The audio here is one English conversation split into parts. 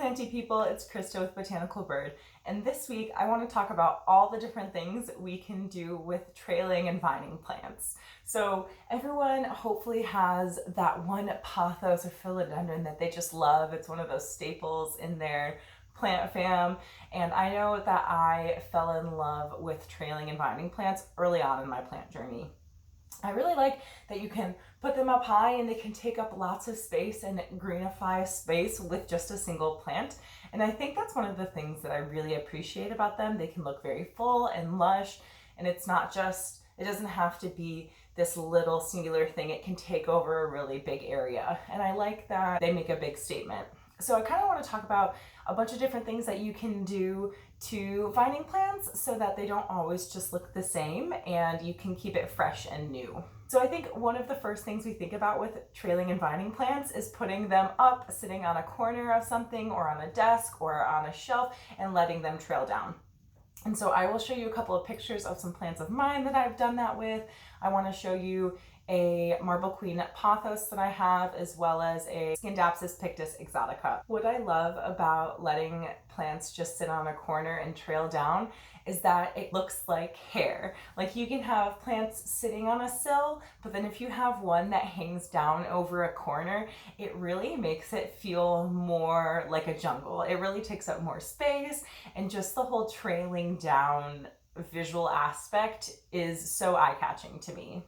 planty people, it's Krista with Botanical Bird, and this week I want to talk about all the different things we can do with trailing and vining plants. So everyone hopefully has that one pothos or philodendron that they just love. It's one of those staples in their plant fam, and I know that I fell in love with trailing and vining plants early on in my plant journey. I really like that you can put them up high and they can take up lots of space and greenify space with just a single plant. And I think that's one of the things that I really appreciate about them. They can look very full and lush, and it's not just, it doesn't have to be this little singular thing. It can take over a really big area. And I like that they make a big statement. So I kind of want to talk about a bunch of different things that you can do to vining plants so that they don't always just look the same and you can keep it fresh and new. So I think one of the first things we think about with trailing and vining plants is putting them up, sitting on a corner of something or on a desk or on a shelf and letting them trail down. And so I will show you a couple of pictures of some plants of mine that I've done that with. I want to show you a marble queen pothos that I have, as well as a Scindapsus pictus exotica. What I love about letting plants just sit on a corner and trail down is that it looks like hair. Like you can have plants sitting on a sill, but then if you have one that hangs down over a corner, it really makes it feel more like a jungle. It really takes up more space, and just the whole trailing down visual aspect is so eye-catching to me.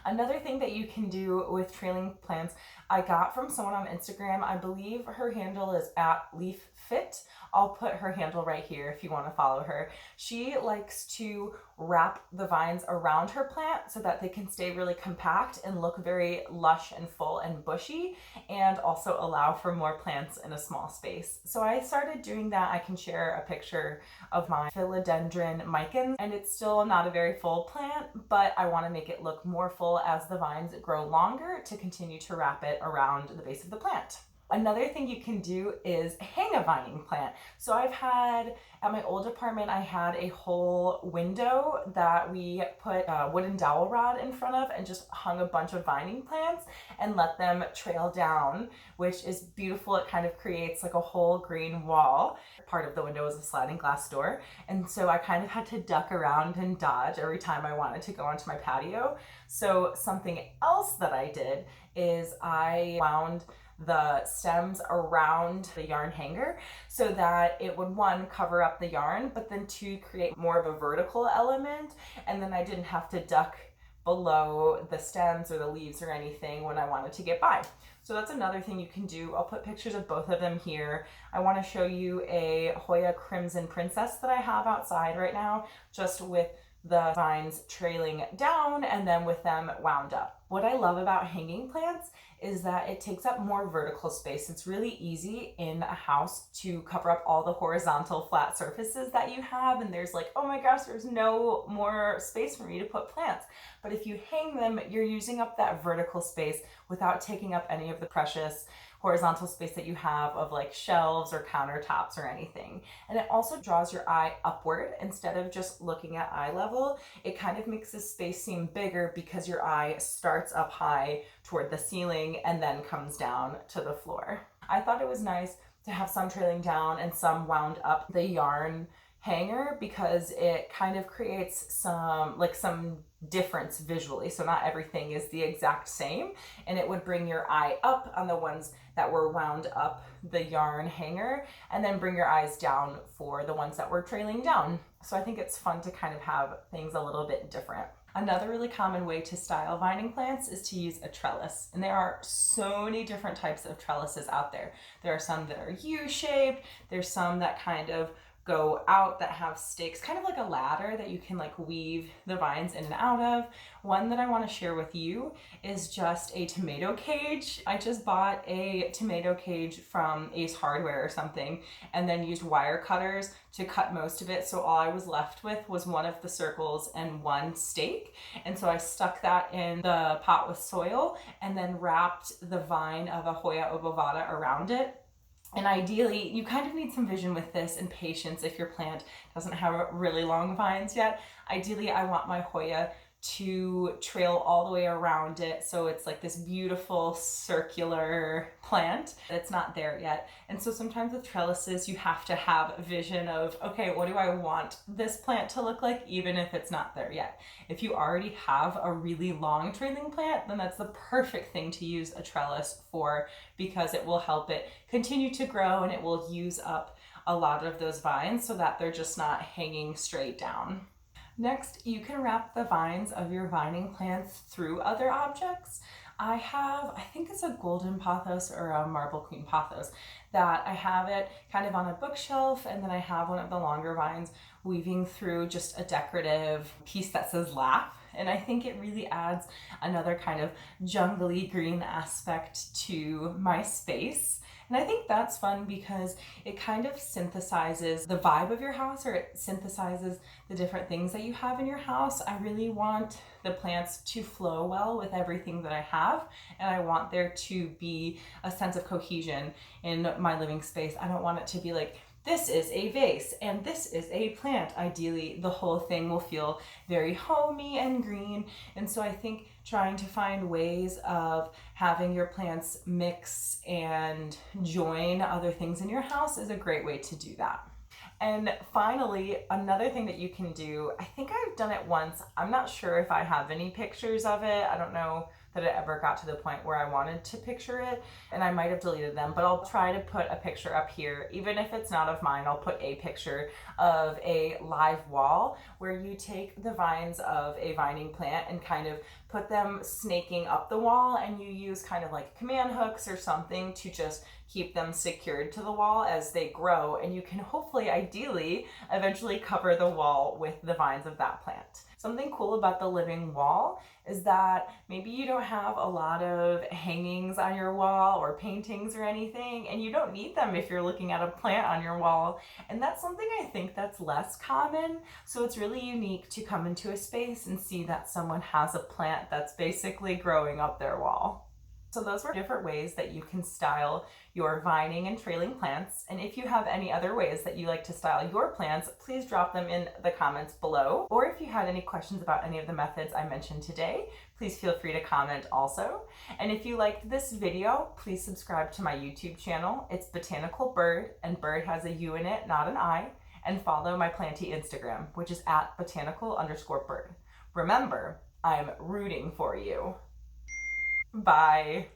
Another thing that you can do with trailing plants, I got from someone on Instagram. I believe her handle is @LeafFit. I'll put her handle right here if you want to follow her. She likes to wrap the vines around her plant so that they can stay really compact and look very lush and full and bushy, and also allow for more plants in a small space. So I started doing that. I can share a picture of my philodendron micans, and it's still not a very full plant, but I want to make it look more full as the vines grow longer to continue to wrap it around the base of the plant. Another thing you can do is hang a vining plant. So I've had, at my old apartment, I had a whole window that we put a wooden dowel rod in front of and just hung a bunch of vining plants and let them trail down, which is beautiful. It kind of creates like a whole green wall. Part of the window is a sliding glass door, and so I kind of had to duck around and dodge every time I wanted to go onto my patio. So something else that I did is I wound the stems around the yarn hanger so that it would, one, cover up the yarn, but then two, create more of a vertical element, and then I didn't have to duck below the stems or the leaves or anything when I wanted to get by. So that's another thing you can do. I'll put pictures of both of them here. I want to show you a Hoya Crimson Princess that I have outside right now, just with the vines trailing down and then with them wound up. What I love about hanging plants is that it takes up more vertical space. It's really easy in a house to cover up all the horizontal flat surfaces that you have, and there's like, oh my gosh, there's no more space for me to put plants. But if you hang them, you're using up that vertical space without taking up any of the precious horizontal space that you have of like shelves or countertops or anything. And it also draws your eye upward instead of just looking at eye level. It kind of makes the space seem bigger because your eye starts up high toward the ceiling and then comes down to the floor. I thought it was nice to have some trailing down and some wound up the yarn hanger because it kind of creates some difference visually. So not everything is the exact same, and it would bring your eye up on the ones that were wound up the yarn hanger and then bring your eyes down for the ones that were trailing down. So I think it's fun to kind of have things a little bit different. Another really common way to style vining plants is to use a trellis. And there are so many different types of trellises out there. There are some that are U-shaped. There's some that kind of go out that have stakes, kind of like a ladder that you can like weave the vines in and out of. One that I want to share with you is just a tomato cage. I just bought a tomato cage from Ace Hardware or something, and then used wire cutters to cut most of it. So all I was left with was one of the circles and one stake. And so I stuck that in the pot with soil and then wrapped the vine of a Hoya obovata around it. And ideally, you kind of need some vision with this and patience if your plant doesn't have really long vines yet. Ideally, I want my Hoya to trail all the way around it. So it's like this beautiful circular plant that's not there yet. And so sometimes with trellises, you have to have a vision of, okay, what do I want this plant to look like, even if it's not there yet? If you already have a really long trailing plant, then that's the perfect thing to use a trellis for, because it will help it continue to grow and it will use up a lot of those vines so that they're just not hanging straight down. Next, you can wrap the vines of your vining plants through other objects. I think it's a golden pothos or a marble queen pothos, that I have it kind of on a bookshelf, and then I have one of the longer vines weaving through just a decorative piece that says laugh. And I think it really adds another kind of jungly green aspect to my space. And I think that's fun because it kind of synthesizes the vibe of your house, or it synthesizes the different things that you have in your house. I really want the plants to flow well with everything that I have, and I want there to be a sense of cohesion in my living space. I don't want it to be like, this is a vase and this is a plant. Ideally, the whole thing will feel very homey and green. And so I think trying to find ways of having your plants mix and join other things in your house is a great way to do that. And finally, another thing that you can do, I think I've done it once. I'm not sure if I have any pictures of it. I don't know that it ever got to the point where I wanted to picture it, and I might have deleted them, but I'll try to put a picture up here. Even if it's not of mine, I'll put a picture of a live wall where you take the vines of a vining plant and kind of put them snaking up the wall, and you use kind of like command hooks or something to just keep them secured to the wall as they grow, and you can hopefully, ideally, eventually cover the wall with the vines of that plant. Something cool about the living wall is that maybe you don't have a lot of hangings on your wall or paintings or anything, and you don't need them if you're looking at a plant on your wall. And that's something I think that's less common. So it's really unique to come into a space and see that someone has a plant that's basically growing up their wall. So those were different ways that you can style your vining and trailing plants. And if you have any other ways that you like to style your plants, please drop them in the comments below. Or if you had any questions about any of the methods I mentioned today, please feel free to comment also. And if you liked this video, please subscribe to my YouTube channel. It's Botanical Bird, and bird has a U in it, not an I. And follow my planty Instagram, which is at botanical_bird. Remember, I'm rooting for you. Bye.